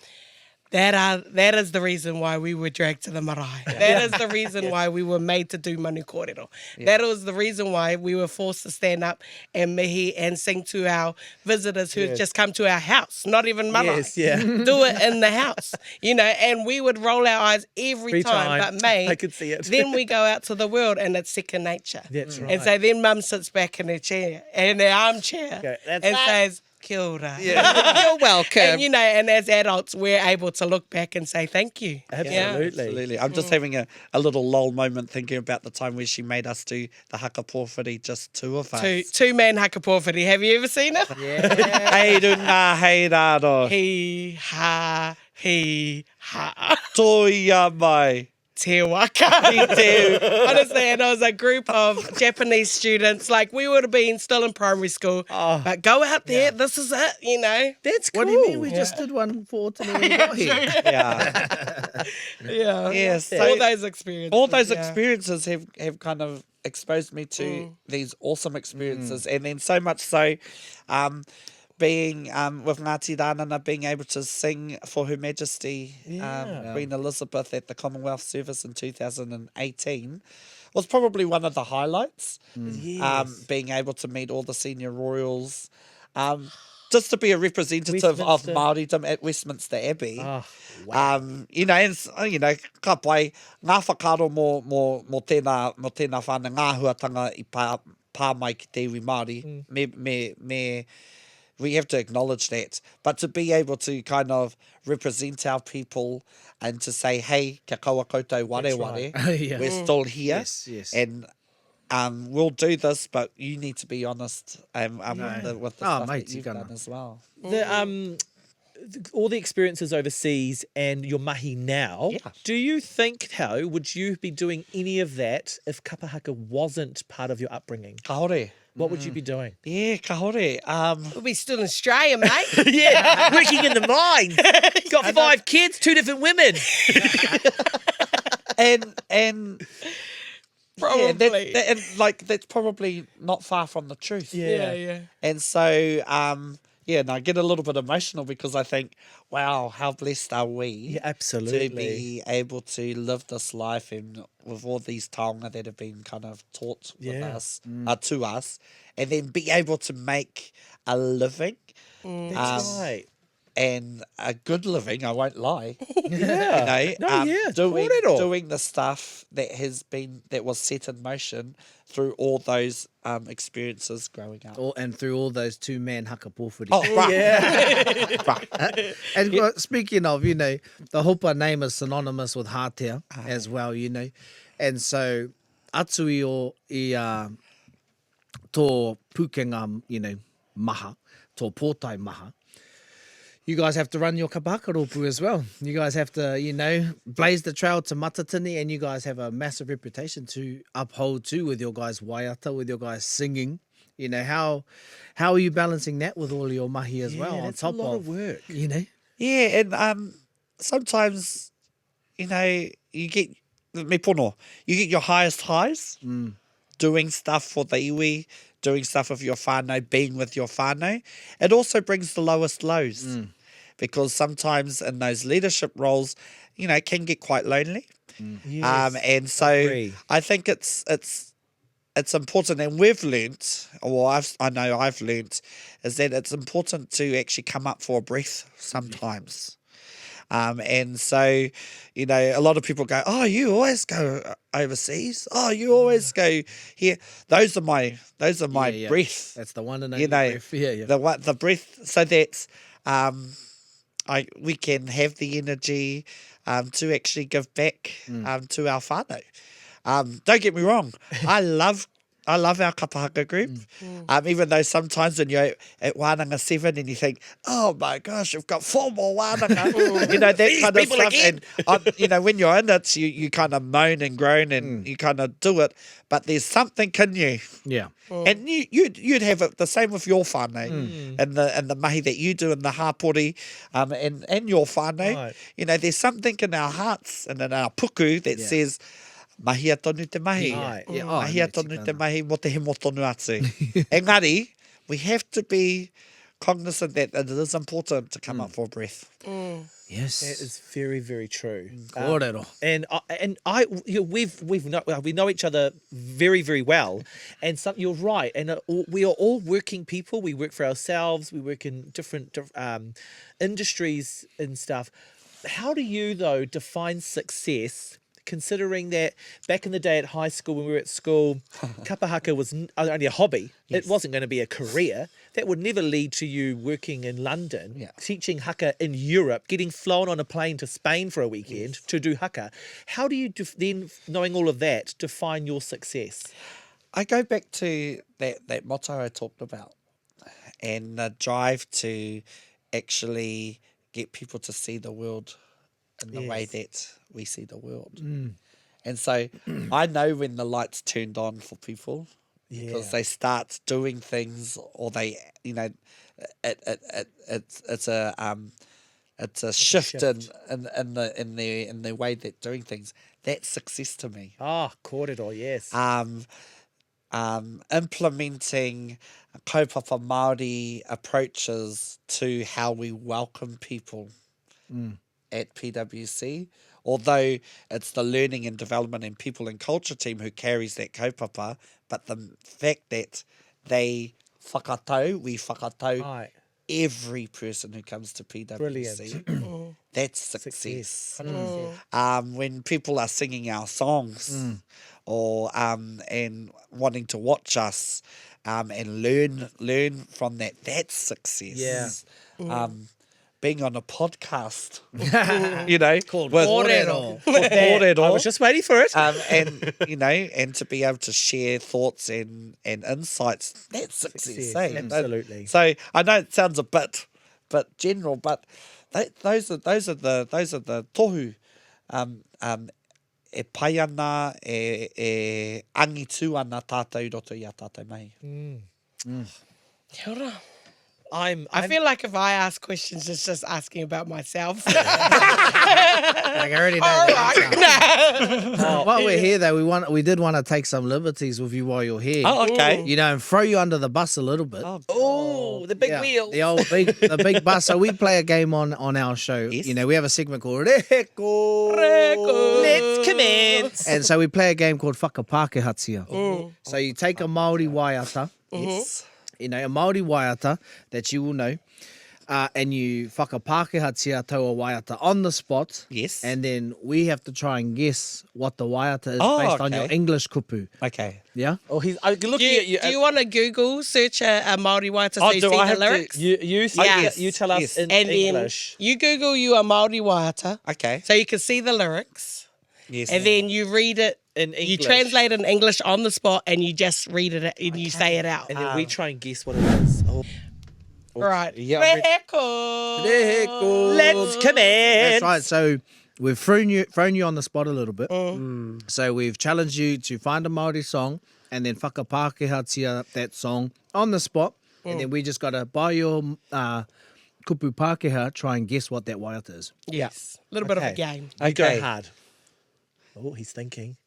that is the reason why we were dragged to the marae. That is the reason why we were made to do manu kōrero. That was the reason why we were forced to stand up and mihi and sing to our visitors who had just come to our house, not even marae. Yes, yeah. Do it in the house, you know, and we would roll our eyes every time. But I could see it. then we go out to the world and it's second nature. That's right. And so then Mum sits back in her chair, in her armchair, Okay, that's and right. says, "Kia ora." You're welcome. And you know, and as adults, we're able to look back and say thank you. Absolutely. Absolutely. I'm just having a little lull moment thinking about the time where she made us do the haka pōwhiri, just two of us. Two-man haka pōwhiri. Have you ever seen it? Yeah. Hei runga, hei raro. He, ha. Toia mai. Te waka. Honestly, and it was a group of Japanese students. Like, we would have been still in primary school. But go out there, this is it, you know. That's cool. What do you mean? We just did one for Otene when we got here. Yeah. Yeah. Yes. All those experiences. All those experiences have kind of exposed me to these awesome experiences. And then so much so, being with Ngāti Rānana, being able to sing for Her Majesty Queen Elizabeth at the Commonwealth Service in 2018 was probably one of the highlights. Being able to meet all the senior royals, just to be a representative of Māoridom at Westminster Abbey. You know, and you know, ka pai ngā whakaro mō tēnā whānau ngāhuatanga I pā mai ki te iwi Māori. We have to acknowledge that. But to be able to kind of represent our people and to say, hey, kia kaua koutou ware, Yeah. we're still here. Yes. And we'll do this, but you need to be honest with the stuff mate, that you've done as well. All the experiences overseas and your mahi now, do you think, would you be doing any of that if kapa haka wasn't part of your upbringing? Ka hore. What would you be doing? Yeah, ka hore. We'll be still in Australia, mate. Yeah, working in the mines. Got 5 kids, 2 different women. and Probably. that's probably not far from the truth. Yeah. And so yeah, and I get a little bit emotional because I think, wow, how blessed are we Yeah, absolutely. to be able to live this life and with all these taonga that have been kind of taught with Yeah. us, to us, and then be able to make a living. That's right. And a good living, I won't lie. Yeah. You know, No, yeah. doing Kōrero. doing the stuff that was set in motion through all those experiences growing up. And through all those 2-man haka pōwhiri. Oh, right. Yeah. Right. And speaking of, you know, the hopa name is synonymous with hātea as well, you know. And so, atu tō pukenga, you know, maha, tō pōtai maha, you guys have to run your Kapa Haka rōpū as well. You guys have to, you know, blaze the trail to Matatini, and you guys have a massive reputation to uphold too with your guys' waiata, with your guys singing. You know, how are you balancing that with all your mahi as well? On that's top a lot of work. you know. Yeah, and sometimes, you know, you get me pono, you get your highest highs doing stuff for the iwi, doing stuff with your whānau, being with your whānau. It also brings the lowest lows because sometimes in those leadership roles, you know, it can get quite lonely. Yes, And so agree. I think it's important, and we've learnt, or I know I've learnt, is that it's important to actually come up for a breath sometimes. And so, you know, a lot of people go, "Oh, you always go overseas. Oh, you always go here." Those are my Yeah. breath. That's the one and only You know, breath. Yeah. the breath, so that we can have the energy to actually give back to our whānau. Don't get me wrong, I love our Kapa Haka group, even though sometimes when you're at Wānanga 7 and you think, oh my gosh, you've got 4 more Wānanga, you know, that kind of stuff. again. And, you know, when you're in it, you kind of moan and groan and you kind of do it, but there's something in you. Yeah. And you'd have it the same with your whānau and the mahi that you do in the hapori and your whānau. Right. You know, there's something in our hearts and in our puku that says, mahi atonu te mahi. Right. Yeah. Mahi atonu te mahi mo te hemo tonu atu. Engari, we have to be cognizant that it is important to come up for a breath. Yes. That is very, very true. Kōrero. We know each other very, very well, and you're right. And we are all working people. We work for ourselves. We work in different industries and stuff. How do you though define success? Considering that back in the day at high school, when we were at school, Kapa Haka was only a hobby. Yes. It wasn't going to be a career. That would never lead to you working in London, teaching Haka in Europe, getting flown on a plane to Spain for a weekend to do Haka. How do you then, knowing all of that, define your success? I go back to that motto I talked about and the drive to actually get people to see the world in the way that we see the world. And so I know when the lights turned on for people because they start doing things, or they, you know, it's a shift in the way they're doing things. That's success to me. Ah, kōrero, yes. Implementing kaupapa Māori approaches to how we welcome people at PwC, although it's the learning and development and people and culture team who carries that kaupapa, but the fact that we whakatau Right. every person who comes to PwC. Brilliant. That's success. 100%. When people are singing our songs or and wanting to watch us and learn from that, that's success. Yeah. Being on a podcast, you know, Called with Kōrero. Kōrero. I was just waiting for it. And you know, and to be able to share thoughts and insights, that's success. Eh? Absolutely. So I know it sounds a bit general, but those are the tohu. E pai ana, e angitu ana tātou roto i a tātou mahi. Kia ora. I feel like if I ask questions, it's just asking about myself. Like I already know. All that right. answer. No. While we're here, though, we did want to take some liberties with you while you're here. Oh, okay. You know, and throw you under the bus a little bit. Oh, with the big wheels. The big bus. So we play a game on our show. Yes. You know, we have a segment called Reko. Let's commence. And so we play a game called Whakapākehātia. So you take a Māori waiata, Yes. you know, a Māori waiata that you will know, and you whakapākehātia taua waiata on the spot. Yes. And then we have to try and guess what the waiata is Oh, based on okay. your English kupu. Okay. Yeah? Oh, he's looking Do at you. you want to Google search a Māori waiata so you see the lyrics? You Yes, you tell us yes. in And English. then you Google you a Māori waiata Okay. so you can see the lyrics. Yes. And then you read it. In English. You translate in English on the spot and you just read it and you say it out. And then we try and guess what it is. Oh. Right. Yeah, Reko. Let's commence. That's right. So we've thrown you on the spot a little bit. So we've challenged you to find a Māori song and then whakapākehātia that song on the spot. And then we just got to, by your kupu Pākehā, try and guess what that waiata is. Yes. A little bit of a Okay. game. You go Okay. hard. Oh, he's thinking.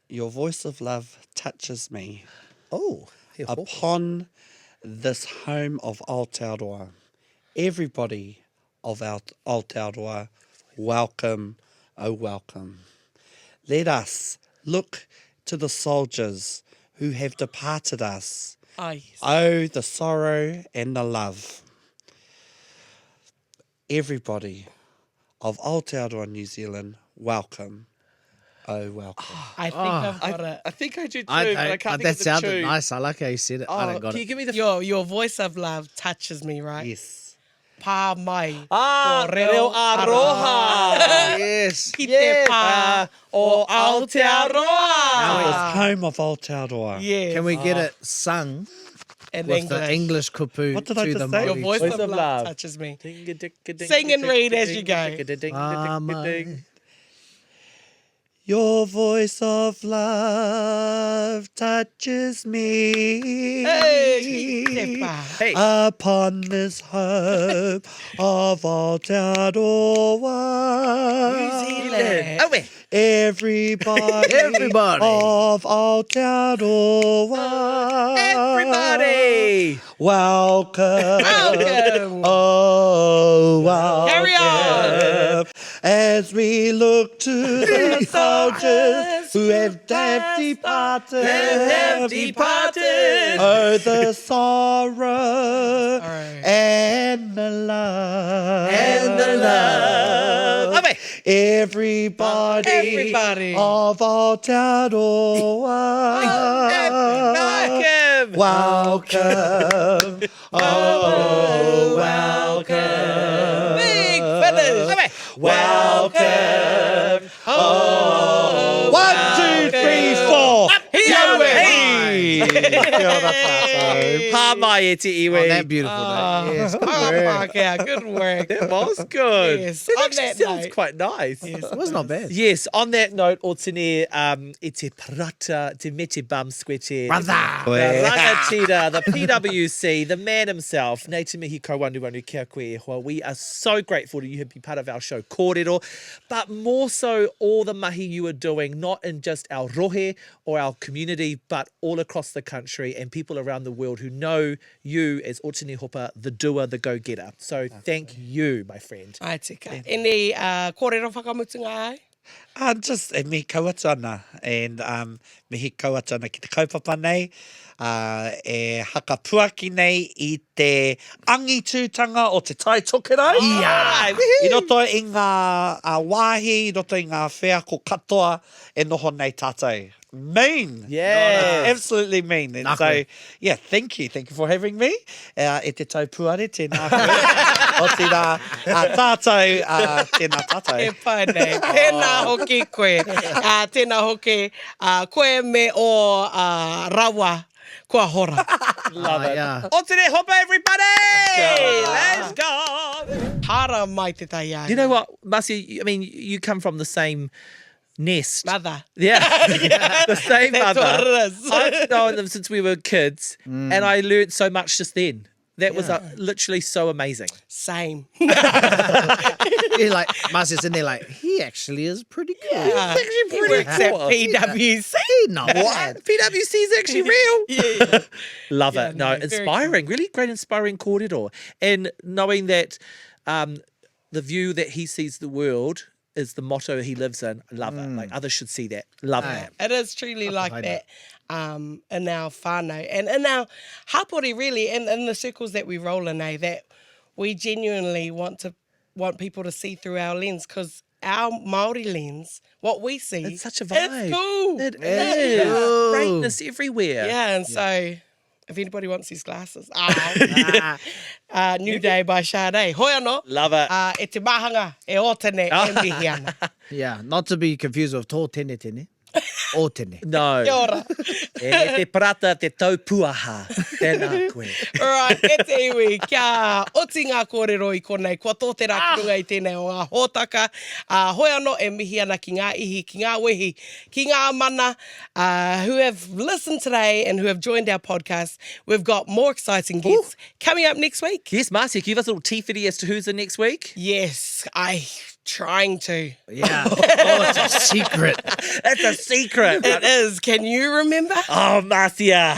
Your voice of love touches me. Oh. Upon this home of Aotearoa, everybody of Aotearoa, welcome, oh welcome. Let us look to the soldiers who have departed us. Oh, yes. Oh, the sorrow and the love. Everybody of Aotearoa, New Zealand, welcome, oh welcome. I think I've got it. I think I do too, but I can't think that of the sounded tune. nice. I like how you said it. I Oh, don't got can you it. give me the... Your voice of love touches me, right? Yes. Pa mai. Ah, Kōrero Reo Aroha. Yes. Ki te Yes. pā O o Aotearoa. This home of Aotearoa. Yes. Can we get it sung In with the English kupu What did to I the just say? Your Māori? voice Voice of of love love. touches me. Sing Sing and read as you go. Your voice of love touches me. Hey, ki te pā. Hey. Upon this home of Aotearoa. New Zealand. Oh, wait. Everybody, Everybody. of Aotearoa. Everybody. Welcome. Welcome. Oh, welcome. Carry on. As we look to the soldiers who have departed. Have departed. Oh, the sorrow Alright. and the love. And the love. Oh, wait. Everybody, of Aotearoa. Welcome. Welcome. Oh, welcome. Big finish. Oh, wait. Welcome. Oh, 1, 2, 3, 4. Here we Kia ora tātou. Pa mai e te iwi. On that beautiful day. Yes. Good Oh, work. fuck yeah, good work. That was good. Yes. It On actually that sounds note. quite nice. It was not bad. Yes, on that note, Otene, e te parata, te mete bum squete. Brother. The rangatira, the PwC, the man himself, Nei te mihi kauanuanu kia koe e hoa. We are so grateful that you have been part of our show, Kōrero, but more so all the mahi you are doing, not in just our rohe or our community, but all across the country and people around the world who know you as Otene Hopa, the doer, the go-getter. So thank you, my friend. Ai tika. Any kōrero whakamutunga ai? Just me kauatu ana, and me he kauatu ana ki te kaupapa nei, e haka puaki nei I te angitūtanga o te tai tokerau. Ia. I roto I ngā wāhi, I roto I ngā whea ko katoa e noho nei tātou. Mean. Yes. Absolutely mean. And so, yeah, thank you. Thank you for having me. E te tau puare, tēnā koe. O tēnā tātou, tēnā tātou. E pai nei. Tēnā hoki koe. Tēnā hoki koe me o rawa kua hora. Love it. Yeah. Otene Hopa, everybody! Let's go! Hara mai te tai ai. You know what, Masi, I mean, you come from the same nest. Mother. Yeah, the same That's mother. what it is. I've known them since we were kids, and I learned so much just then. That was literally so amazing. Same. He's like, Marcia's in there like, he actually is pretty cool. Yeah. actually He pretty works at cool. PwC. Not bad. What? PwC is actually real. Yeah. Love Yeah, it. No, no, very inspiring. Really great, inspiring kōrero. And knowing that the view that he sees the world is the motto he lives in. Love it. Like others should see that. Love that. It is truly like haina. that in our whānau and in our hapori, really, in the circles that we roll in, that we genuinely want people to see through our lens, because our Māori lens, what we see, It's such a vibe. it's cool. It It's is. cool. Greatness everywhere. Yeah, and so if anybody wants these glasses, Ah, New Day by Sade. Hoi anō. Love it. E te mahanga, e Otene, e mihi ana. yeah, not to be confused with tō tene tene. Otene. No. Kia ora. E te parata te taupuaha. Tēnā koe. All right, e te iwi, kia oti ngā kōrero i konei, kua tōtera ki runga i tēnei o ngā hōtaka. Hoi anō e mihi ana ki ngā ihi, ki ngā wehi, ki ngā mana who have listened today and who have joined our podcast. We've got more exciting guests coming up next week. Yes, Marcia, give us a little tea-fitty as to who's in next week. Yes, trying to. Yeah. Oh, it's a secret. It's a secret. It is. Can you remember? Oh, Marcia.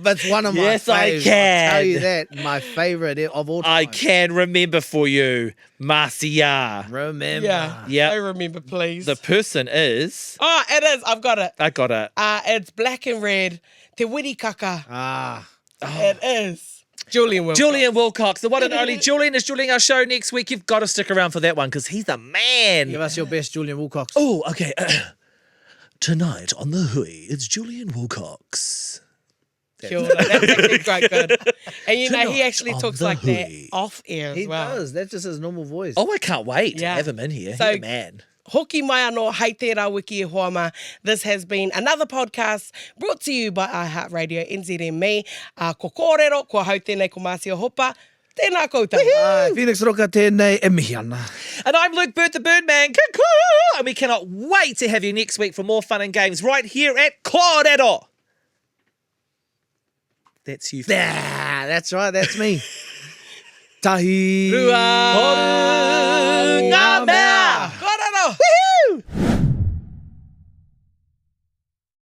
But it's one of my Yes, I faves. can. I'll tell you that. My favorite of all time. I can remember for you, Marcia. Remember. Yeah. Yep. I remember, please. The person is... Oh, it is. I've got it. I got it. It's black and red. Te wiri kaka. Ah. It is. Julian Wilcox. Julian Wilcox, the one and only Julian, is joining our show next week. You've got to stick around for that one because he's the man. Give us your best, Julian Wilcox. Oh, okay. Tonight on The Hui, it's Julian Wilcox. Kia ora. That's actually quite good. And you know, he Tonight actually on talks The like that Hui. off air as He well. does. That's just his normal voice. Oh, I can't wait to Yeah. have him in here. So- He's the man. Hoki mai anō, hei tērā wiki e hoama. This has been another podcast brought to you by iHeartRadio NZME. Ko Kōrero, ko hau tēnei ko Marcia Hopa. Tēnā koutou. Phoenix Roka tēnei e mihi ana. And I'm Luke Burt, the Birdman. And we cannot wait to have you next week for more fun and games right here at Kōrero. That's you. Ah, that's right. That's me. Tahi. Rua ngā mea.